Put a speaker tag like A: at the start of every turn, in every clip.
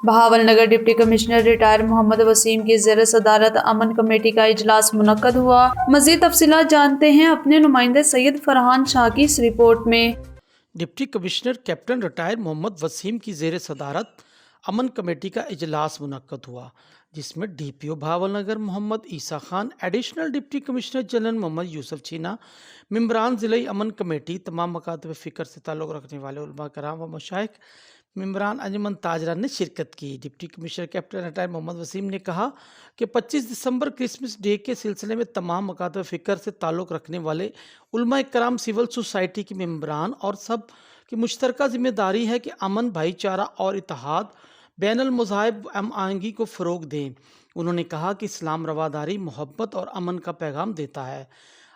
A: Bahawal Nagar deputy commissioner retired Muhammad Waseem کی زیر صدارت امن کمیٹی کا اجلاس منعقد ہوا۔ مزید تفصیلات جانتے ہیں اپنے نمائندے سید فرحان شاہ کی اس رپورٹ میں۔
B: Deputy commissioner captain retire Muhammad Waseem کی زیر صدارت امن کمیٹی کا اجلاس منعقد ہوا، جس میں D P O Bahawalnagar Muhammad Isa Khan, additional deputy commissioner general Muhammad Yousuf Cheena, ممبران ضلعی امن کمیٹی، تمام مکاتب فکر سے تعلق رکھنے والے علماء کرام و مشائخ، ممبران انجمن تاجرہ نے شرکت کی۔ Deputy commissioner captain retire Muhammad Wasim نے کہا کہ 25 دسمبر کرسمس ڈے کے سلسلے میں تمام مکاتب فکر سے تعلق رکھنے والے علماء کرام، سول سوسائٹی کے ممبران اور سب کی مشترکہ ذمہ داری ہے کہ امن، بھائی چارہ اور اتحاد، بین المذاہب ہم آہنگی کو فروغ دیں۔ انہوں نے کہا کہ اسلام رواداری، محبت اور امن کا پیغام دیتا ہے۔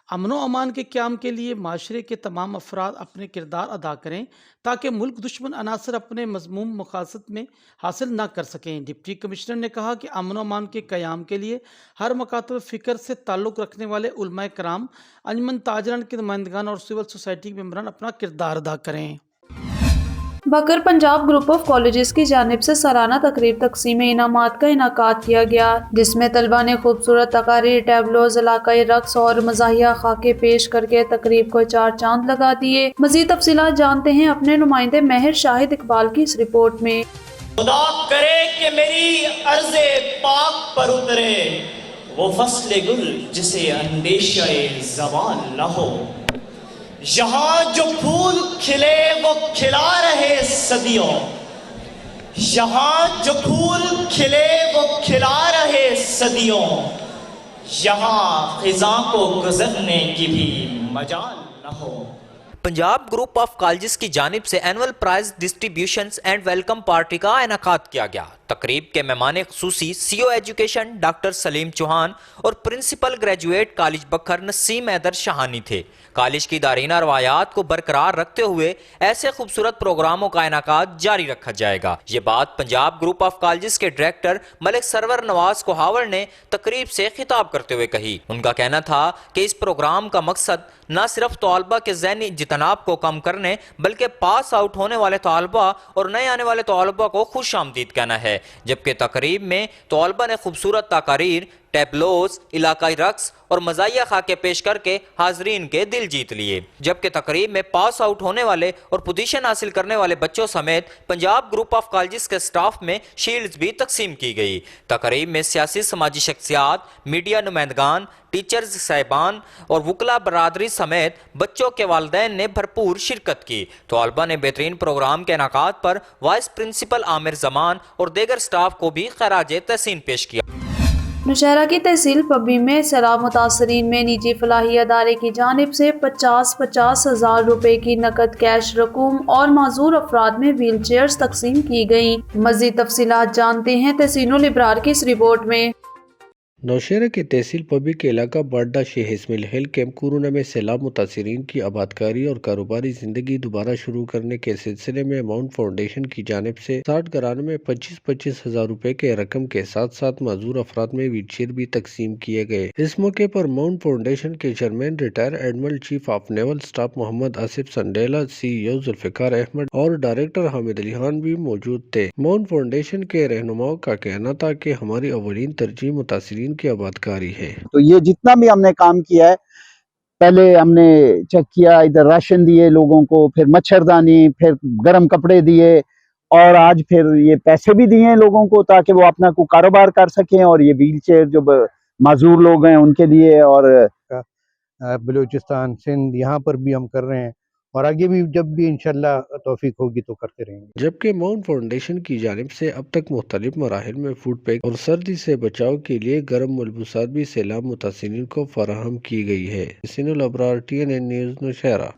B: امن و امان کے قیام کے لیے معاشرے کے تمام افراد اپنے کردار ادا کریں تاکہ ملک دشمن عناصر اپنے مذموم مقاصد میں حاصل نہ کر سکیں۔ ڈپٹی کمشنر نے کہا کہ امن و امان کے قیام کے لیے ہر مکاتب فکر سے تعلق رکھنے والے علماء کرام، انجمن تاجران کے نمائندگان اور سول سوسائٹی کے ممبران اپنا کردار ادا کریں۔
A: بکر پنجاب گروپ آف کالجز کی جانب سے سالانہ تقریب تقسیم انعامات کا انعقاد کیا گیا، جس میں طلبہ نے خوبصورت تقاریر، ٹیبلوز، علاقائی رقص اور مزاحیہ خاکے پیش کر کے تقریب کو چار چاند لگا دیے۔ مزید تفصیلات جانتے ہیں اپنے نمائندے ماہر شاہد اقبال کی اس رپورٹ میں۔
C: خدا کرے کہ میری عرض پاک پر اترے وہ فصل گل جسے اندیشہ زوال نہ ہو، یہاں جو پھول کھلے وہ کھلا رہے صدیوں، یہاں جو پھول کھلے وہ کھلا رہے صدیوں، یہاں خزاں کو گزرنے کی بھی مجال نہ ہو۔
D: پنجاب گروپ آف کالجز کی جانب سے annual prize distributions and welcome party کا انعقاد کیا گیا۔ تقریب کے مہمان خصوصی C O education doctor Saleem Chauhan اور پرنسپل گریجویٹ کالج بکھر نسیم حیدر شہانی تھے۔ کالج کی دارینہ روایات کو برقرار رکھتے ہوئے ایسے خوبصورت پروگراموں کا انعقاد جاری رکھا جائے گا۔ یہ بات پنجاب گروپ آف کالجز کے ڈائریکٹر ملک سرور نواز کوہاور نے تقریب سے خطاب کرتے ہوئے کہی۔ ان کا کہنا تھا کہ اس پروگرام کا مقصد نہ صرف طلباء کے ذہنی اجتناب کو کم کرنے بلکہ پاس آؤٹ ہونے والے طلباء اور نئے آنے والے طلباء کو خوش آمدید کہنا ہے، جبکہ تقریب میں طلباء نے خوبصورت تقاریر، ٹیبلوز، علاقائی رقص اور مزاحیہ خاکے پیش کر کے حاضرین کے دل جیت لیے، جبکہ تقریب میں پاس آؤٹ ہونے والے اور پوزیشن حاصل کرنے والے بچوں سمیت پنجاب گروپ آف کالجز کے سٹاف میں شیلڈز بھی تقسیم کی گئی۔ تقریب میں سیاسی سماجی شخصیات، میڈیا نمائندگان، ٹیچرز صاحبان اور وکلاء برادری سمیت بچوں کے والدین نے بھرپور شرکت کی۔ طلباء نے بہترین پروگرام کے انعقاد پر وائس پرنسپل عامر زمان اور دیگر سٹاف کو بھی خراج تحسین پیش کیا۔
A: نوشہرہ کی تحصیل پبی میں سیلاب متاثرین میں نجی فلاحی ادارے کی جانب سے 50 ہزار روپے کی نقد کیش رقوم اور معذور افراد میں ویل چیئرز تقسیم کی گئیں۔ مزید تفصیلات جانتے ہیں تحسین الابرار کی اس رپورٹ میں۔
E: نوشہرہ کے تحصیل پبی کے علاقہ باڈا شیخ اسماعیل ہیل کیمپ کورونا میں سیلاب متاثرین کی آبادکاری اور کاروباری زندگی دوبارہ شروع کرنے کے سلسلے میں ماؤنٹ فاؤنڈیشن کی جانب سے 60 گھرانوں میں 25 ہزار روپے کے رقم کے ساتھ ساتھ معذور افراد میں ویل چیئر بھی تقسیم کیے گئے۔ اس موقع پر ماؤنٹ فاؤنڈیشن کے chairman retire admiral chief of naval staff Muhammad Asif Sandila, C E O Zulfiqar Ahmed اور ڈائریکٹر حامد علی خان بھی موجود تھے۔ ماؤنٹ فاؤنڈیشن کے رہنماؤں کا کہنا تھا کہ ہماری اولین ترجیح متاثرین کی آبادکاری ہے۔ تو
F: یہ جتنا بھی ہم نے کام کیا ہے، پہلے ہم نے چیک کیا، ادھر راشن دیے لوگوں کو، پھر مچھردانی، پھر گرم کپڑے دیے، اور آج پھر یہ پیسے بھی دیے لوگوں کو تاکہ وہ اپنا کو کاروبار کر سکیں، اور یہ ویل چیئر جو معذور لوگ ہیں ان کے لیے، اور
G: بلوچستان، سندھ، یہاں پر بھی ہم کر رہے ہیں اور آگے بھی جب بھی انشاءاللہ توفیق ہوگی تو کرتے رہیں گے۔
E: جبکہ ماؤنٹ فاؤنڈیشن کی جانب سے اب تک مختلف مراحل میں فوڈ پیک اور سردی سے بچاؤ کے لیے گرم ملبوسات بھی سیلاب متاثرین کو فراہم کی گئی ہے۔ تحسین الابرار، TNN نیوز، نوشہرہ۔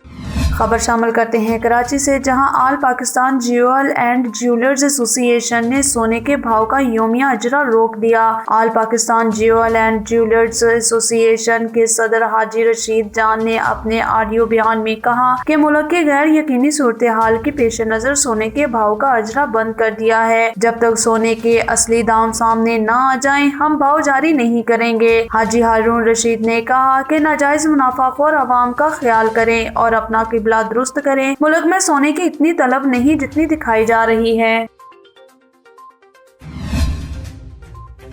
A: خبر شامل کرتے ہیں کراچی سے، جہاں آل پاکستان جیول اینڈ جیولرز ایسوسی ایشن نے سونے کے بھاؤ کا یومیہ اجرا روک دیا۔ آل پاکستان جیول اینڈ جیولرز ایسوسی ایشن کے صدر حاجی رشید جان نے اپنے آڈیو بیان میں کہا کہ ملک کے غیر یقینی صورتحال کے پیش نظر سونے کے بھاؤ کا اجرا بند کر دیا ہے۔ جب تک سونے کے اصلی دام سامنے نہ آ جائیں ہم بھاؤ جاری نہیں کریں گے۔ حاجی ہارون رشید نے کہا کہ ناجائز منافع خور عوام کا خیال کریں اور اپنا قبلہ درست کریں۔ ملک میں سونے کی اتنی طلب نہیں جتنی دکھائی جا رہی ہے۔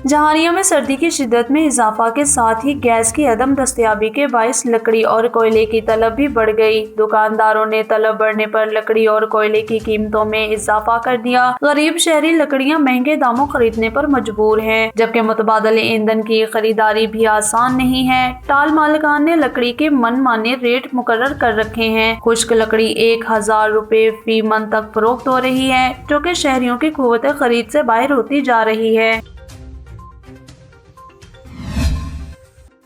A: जहानिया में सर्दी की शिद्दत में इजाफा के साथ ही गैस की अदम दस्तयाबी के बायस लकड़ी और कोयले की तलब भी बढ़ गई। दुकानदारों ने तलब बढ़ने पर लकड़ी और कोयले की कीमतों में इजाफा कर दिया। गरीब शहरी लकड़ियां महंगे दामों खरीदने पर मजबूर हैं, जबकि मुतबादल ईंधन की खरीदारी भी आसान नहीं है। टाल मालिकान ने लकड़ी के मनमाने रेट मुकर्रर कर रखे हैं। खुश्क लकड़ी 1000 रुपए फी मन तक फरोख्त हो रही है, जो कि शहरियों की कुव्वत खरीद से बाहर होती जा रही है।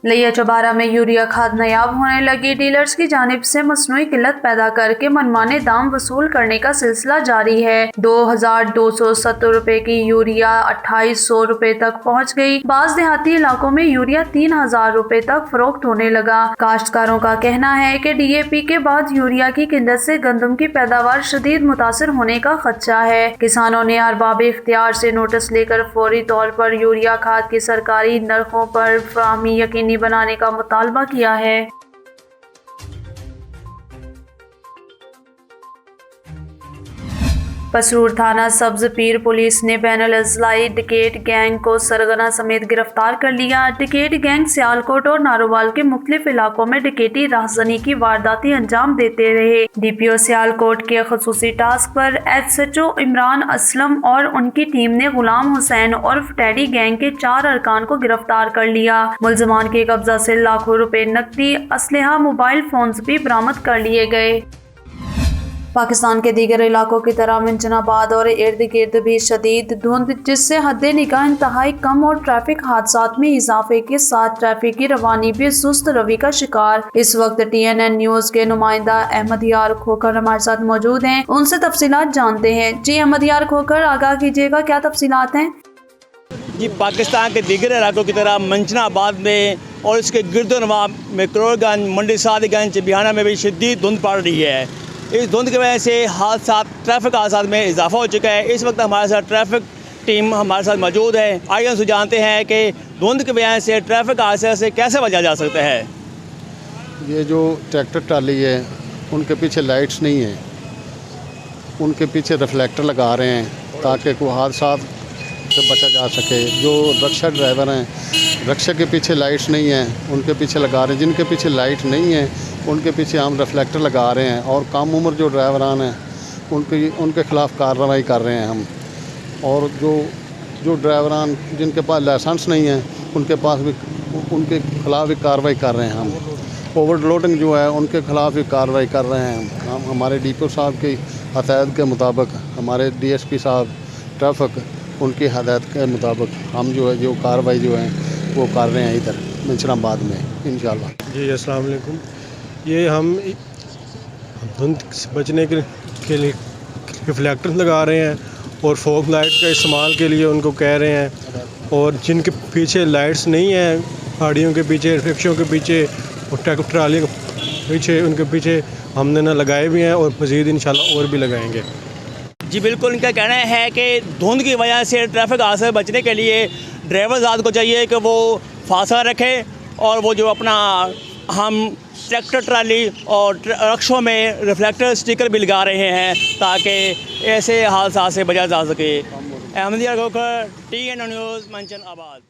A: लिया चबारा में यूरिया खाद नायाब होने लगी। डीलर्स की जानिब से मसनूई किल्लत पैदा करके मनमाने दाम वसूल करने का सिलसिला जारी है। 2270 रुपए की यूरिया 2800 रुपए तक पहुंच गई। बाज देहाती इलाकों में यूरिया 3000 रुपए तक फरोख्त होने लगा। काश्तकारों का कहना है कि DAP के बाद यूरिया की किल्लत से गंदम की पैदावार शदीद मुतासिर होने का खदशा है। किसानों ने अरबाब इख्तियार से नोटिस लेकर फौरी तौर पर यूरिया खाद की सरकारी नरखों पर फराहमी यकीनी बनाने का मुतालबा किया है। पसरूर थाना सब्ज पीर पुलिस ने बैनुल अज़लाई डिकेट गैंग को सरगना समेत गिरफ्तार कर लिया। डिकेट गैंग सियालकोट और नारोवाल के मुख्तलिफ इलाकों में डिकेटी राहज़नी की वारदातें अंजाम देते रहे। DPO सियालकोट के खसूसी टास्क पर SHO इमरान असलम और उनकी टीम ने गुलाम हुसैन और टैडी गैंग के 4 अरकान को गिरफ्तार कर लिया। मुल्ज़िमान के कब्जा से लाखों रुपए नकदी, असलहा, मोबाइल फोन्स भी बरामद कर लिए गए। पाकिस्तान के दीगर इलाकों की तरह मंजनाबाद और इर्द गिर्द भी शदीद धुंध, जिससे हद निगाह इंतहाई कम और ट्रैफिक हादसात में इजाफे के साथ ट्रैफिक की रवानी भी सुस्त रवि का शिकार। इस वक्त TNN न्यूज के नुमाइंदा अहमद यार खोकर हमारे साथ मौजूद हैं, उनसे तफसीलात जानते हैं। जी अहमद यार खोकर, आगाह कीजिएगा, क्या तफसीलात हैं?
C: जी, पाकिस्तान के दीगर इलाकों की तरह मंजनाबाद में और इसके गिरदोनवा में करोड़गंज, मंडी सादिगंज, बिहाना में भी शदीद धुंध पड़ रही है। इस धुंध की वजह से ट्रैफिक हादसात में इजाफा हो चुका है। इस वक्त हमारे साथ ट्रैफिक टीम हमारे साथ मौजूद है। आइए उनसे जानते हैं कि धुंध की वजह से ट्रैफिक हादसे से कैसे बचा जा सकता है।
H: ये जो ट्रैक्टर ट्राली है, उनके पीछे लाइट्स नहीं है, उनके पीछे रिफ्लेक्टर लगा रहे हैं ताकि कोई हादसा से बचा जा सके। जो रक्षा ड्राइवर हैं, रक्षा के पीछे लाइट्स नहीं हैं, उनके पीछे लगा रहे हैं। जिनके पीछे लाइट नहीं है उनके पीछे हम रिफ्लेक्टर लगा रहे हैं। और कम उम्र जो ड्राइवरान हैं उनके ख़िलाफ़ कार्रवाई कर रहे हैं हम। और जो ड्राइवरान जिनके पास लाइसेंस नहीं है उनके ख़िलाफ़ भी कार्रवाई कर रहे हैं हम। ओवरलोडिंग जो है उनके ख़िलाफ़ भी कार्रवाई कर रहे हैं हम। हमारे DPO साहब की हदायत के मुताबिक, हमारे DSP साहब ट्रैफिक उनकी हदायत के मुताबिक हम जो कार्रवाई जो है वो कर रहे हैं इधर मंजनाबाद में इंशाल्लाह।
I: जी अस्सलाम वालेकुम। ये हम धुंध से बचने के लिए रिफ्लेक्टर लगा रहे हैं और फॉग लाइट का इस्तेमाल के लिए उनको कह रहे हैं। और जिनके पीछे लाइट्स नहीं हैं, गाड़ियों के पीछे, रिक्शों के पीछे और ट्रैक्टर ट्राली के पीछे, उनके पीछे हमने ना लगाए भी हैं और मज़ीद इंशाल्लाह और भी लगाएंगे।
C: जी बिल्कुल, इनका कहना है कि धुंध की वजह से ट्रैफिक हादसे से बचने के लिए ड्राइवर ज़ात को चाहिए कि वो फासला रखे और वो जो अपना हम ट्रैक्टर ट्राली और रिक्शों में रिफ्लेक्टर स्टिकर भी लगा रहे हैं ताकि ऐसे हादसा से बचा जा सके। अहमद यार खोकर, TNN न्यूज़, मंजनाबाद।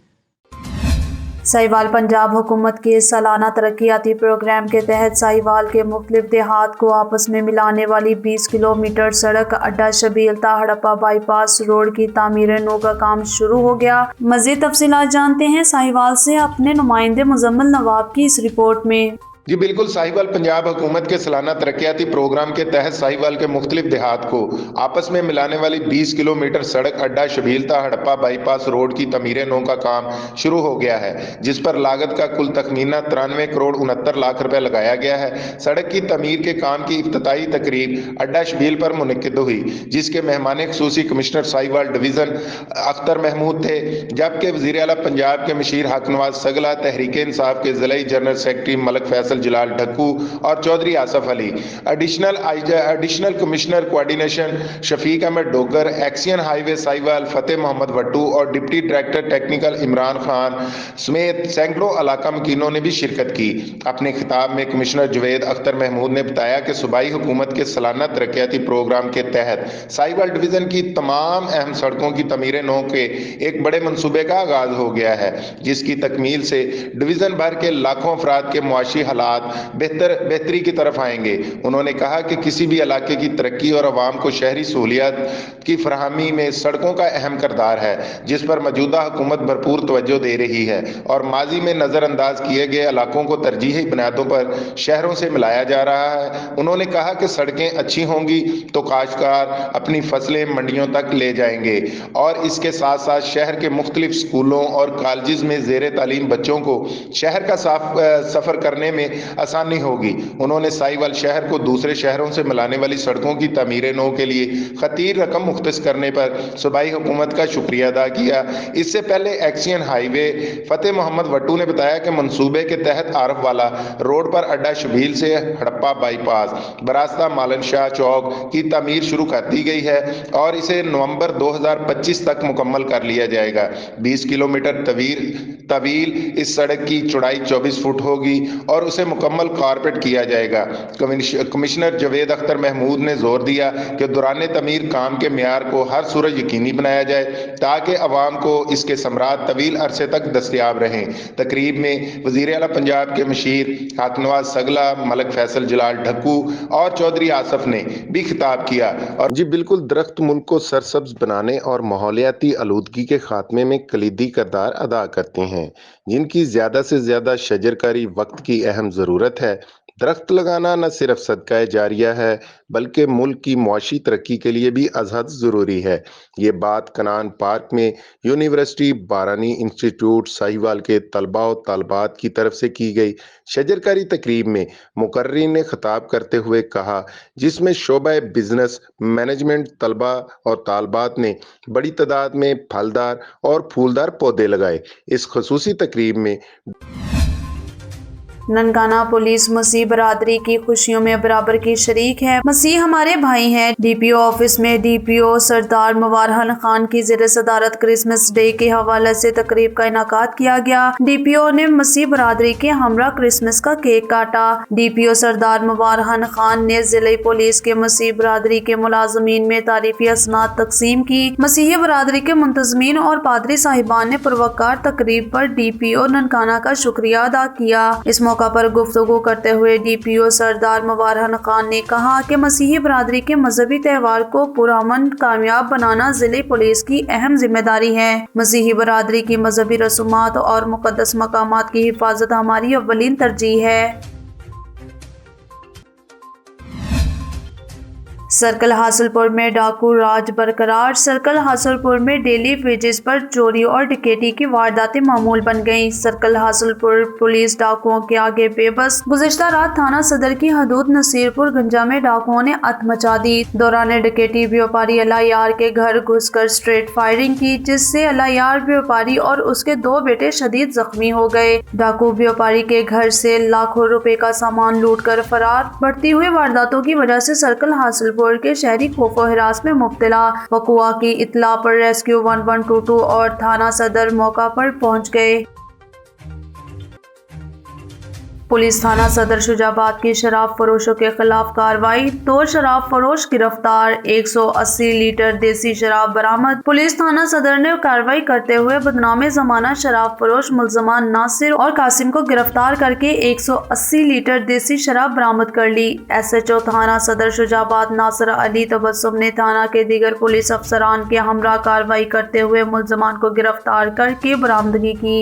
A: साहिवाल पंजाब हुकूमत के सालाना तरक्याती प्रोग्राम के तहत साहिवाल के मुख्तलिफ देहात को आपस में मिलाने वाली 20 किलोमीटर सड़क अड्डा शबीलता हड़प्पा बाईपास रोड की तामीर नो का काम शुरू हो गया। मज़ीद तफसीलात जानते हैं साहिवाल से अपने नुमाइंदे मुजम्मिल नवाब की इस रिपोर्ट में।
J: जी बिल्कुल, साहिवाल पंजाब हुकूमत के सालाना तरक्याती प्रोग्राम के तहत साहिवाल के मुख्तलिफ देहात को आपस में मिलाने वाली 20 किलोमीटर सड़क अड्डा शबीलता हड़प्पा बाईपास रोड की तमीर नो का काम शुरू हो गया है, जिस पर लागत का कुल तखमीना 93 करोड़ 69 लाख रुपए लगाया गया है। सड़क की तमीर के काम की इफ्तिताई तकरीब अड्डा शबील पर मुनक्किद हुई, जिसके मेहमान खुसूसी कमिश्नर साहिवाल डिवीज़न अख्तर महमूद थे, जबकि वज़ीर आला पंजाब के मशीर हक नवाज सगला, तहरीक इंसाफ के ज़िला जनरल सेक्रेटरी मलक फैसल फैसल जलाल ढक्कू और Chaudhry Asif Ali, additional commissioner coordination Shafiq Ahmed Dogar, XEN highway Sahiwal Fateh Muhammad Wattoo और deputy director technical Imran Khan समेत सैकड़ों इलाका मकीनों ने भी शिरकत की। अपने खिताब में कमिश्नर जवेद अख्तर महमूद ने बताया कि सूबाई हुकूमत के सालाना तरक्याती प्रोग्राम के तहत साहिवाल डिवीजन की तमाम अहम सड़कों की तमीर नौ के एक बड़े मंसूबे का आगाज हो गया है, जिसकी तकमील से डिवीजन भर के लाखों अफराद के मुआशी हालात बेहतरी की तरफ आएंगे। उन्होंने कहा कि किसी भी इलाके की तरक्की और अवाम को शहरी सहूलियात की फराहमी में सड़कों का अहम किरदार है, जिस पर मौजूदा हुकूमत भरपूर तवज्जो दे रही है और माजी में नज़रअंदाज किए गए इलाकों को तरजीही बुनियादों पर शहरों से मिलाया जा रहा है। उन्होंने कहा कि सड़कें अच्छी होंगी तो काश्तकार अपनी फसलें मंडियों तक ले जाएंगे और इसके साथ साथ शहर के मुख्तलिफ स्कूलों और कॉलेज में ज़ेरे तालीम बच्चों को शहर का सफ़र करने में आसानी होगी। उन्होंने साहिवाल शहर को दूसरे शहरों से मिलाने वाली सड़कों की तमीर नौ के लिए खतीर रकम मुख्तस करने पर सूबाई हुकूमत का शुक्रिया अदा किया। इससे पहले एक्सियन हाईवे फतेह मोहम्मद वट्टू ने बताया कि मंसूबे के तहत आरफ वाला रोड पर अड्डा शबील से हड़प्पा बाईपास बरास्ता मालन शाह चौक की तमीर शुरू कर दी गई है और इसे नवंबर 2025 तक मुकम्मल कर लिया जाएगा। 20 किलोमीटर तवील इस सड़क की चौड़ाई 24 फुट होगी और उसे मुकम्मल कारपेट किया जाएगा। कमिश्नर जवेद अख्तर महमूद ने जोर दिया कि दौरान तमीर काम के मेयार को हर सूरत यकीनी बनाया जाए ताकि अवाम को इसके समरात तवील अरसे तक दस्तयाब रहें। तकरीब में वज़ीर आला पंजाब के मशीर हाकिम नवाज सगला, मलिक फैसल जलाल ढक्कू और चौधरी आसफ ने भी खिताब किया। और जी बिल्कुल, दरख्त मुल्क को सरसब्ज बनाने और माहौलियाती आलूदगी के खात्मे में कलीदी किरदार अदा करते हैं, जिनकी ज़्यादा से ज़्यादा शजरकारी वक्त की अहम ज़रूरत है। दरख्त लगाना न सिर्फ सदका जारिया है बल्कि मुल्क की मुआशी तरक्की के लिए भी अज़हद ज़रूरी है। ये बात कनान पार्क में यूनिवर्सिटी बारानी इंस्टीट्यूट साहिवाल के तलबा और तालबात की तरफ से की गई शजरकारी तकरीब में मुकर्रिर ने खिताब करते हुए कहा, जिसमें शोबा बिजनेस मैनेजमेंट तलबा और तालबात ने बड़ी तादाद में फलदार और फूलदार पौधे लगाए। इस खसूसी तकरीब में
A: ननकाना पुलिस मसीह बरादरी की खुशियों में बराबर की शरीक है। मसीह हमारे भाई हैं। डीपीओ ऑफिस में डीपीओ सरदार मुबारहन खान की ज़ेर सदारत क्रिसमस डे के हवाले से तकरीब का इनाकात किया गया। डीपीओ ने मसीह बरादरी के हमरा क्रिसमस का केक काटा। डीपीओ सरदार मुबारहन खान ने जिले पुलिस के मसीह बरादरी के मुलाजमीन में तारीफी असनाद तकसीम की। मसीही बरादरी के मुंतजमीन और पादरी साहिबान ने पुरवकार तकरीब पर डीपीओ ननकाना का शुक्रिया अदा किया। इस मौका पर गुफ्तगू करते हुए डीपीओ सरदार मुबारहन खान ने कहा कि मसीही बरादरी के मजहबी त्यौहार को पुरअमन कामयाब बनाना जिले पुलिस की अहम जिम्मेदारी है। मसीही बरादरी की मजहबी रसूमात और मुकद्दस मकामात की हिफाजत हमारी अव्वलीन तरजीह है। सर्कल हासिलपुर में डाकू राज बरकरार। सर्कल हासिलपुर में डेली वेजेस पर चोरी और डकैती की वारदातें मामूल बन गईं। सर्कल हासिलपुर पुलिस डाकुओं के आगे बेबस। गुज़िश्ता रात थाना सदर की हदूद नसीरपुर गंजा में डाकुओं ने अत मचा दी। दौरान डकैती व्यापारी अलायार के घर घुसकर स्ट्रेट फायरिंग की, जिससे अलायार व्यापारी और उसके 2 बेटे शदीद जख्मी हो गए। डाकू व्यापारी के घर से लाखों रुपए का सामान लूट कर फरार। बढ़ती हुई वारदातों की वजह से सर्कल हासिलपुर के शहरी खौफ और हिरास में मुब्तला। वक़ुआ की इत्तला पर रेस्क्यू 1122 और थाना सदर मौका पर पहुंच गए। पुलिस थाना सदर शुजाबाद की शराब फरोशों के खिलाफ कार्रवाई। 2 शराब फरोश गिरफ्तार। 180 लीटर देसी शराब बरामद। पुलिस थाना सदर ने कार्रवाई करते हुए बदनामे जमाना शराब फरोश मुल्जमान नासिर और कासिम को गिरफ्तार करके 180 लीटर देसी शराब बरामद कर ली। SHO थाना सदर शुजाबाद नासिर अली तबस्सुम ने थाना के दीगर पुलिस अफसरान के हमरा कार्रवाई करते हुए मुल्जमान को गिरफ्तार करके बरामदगी की।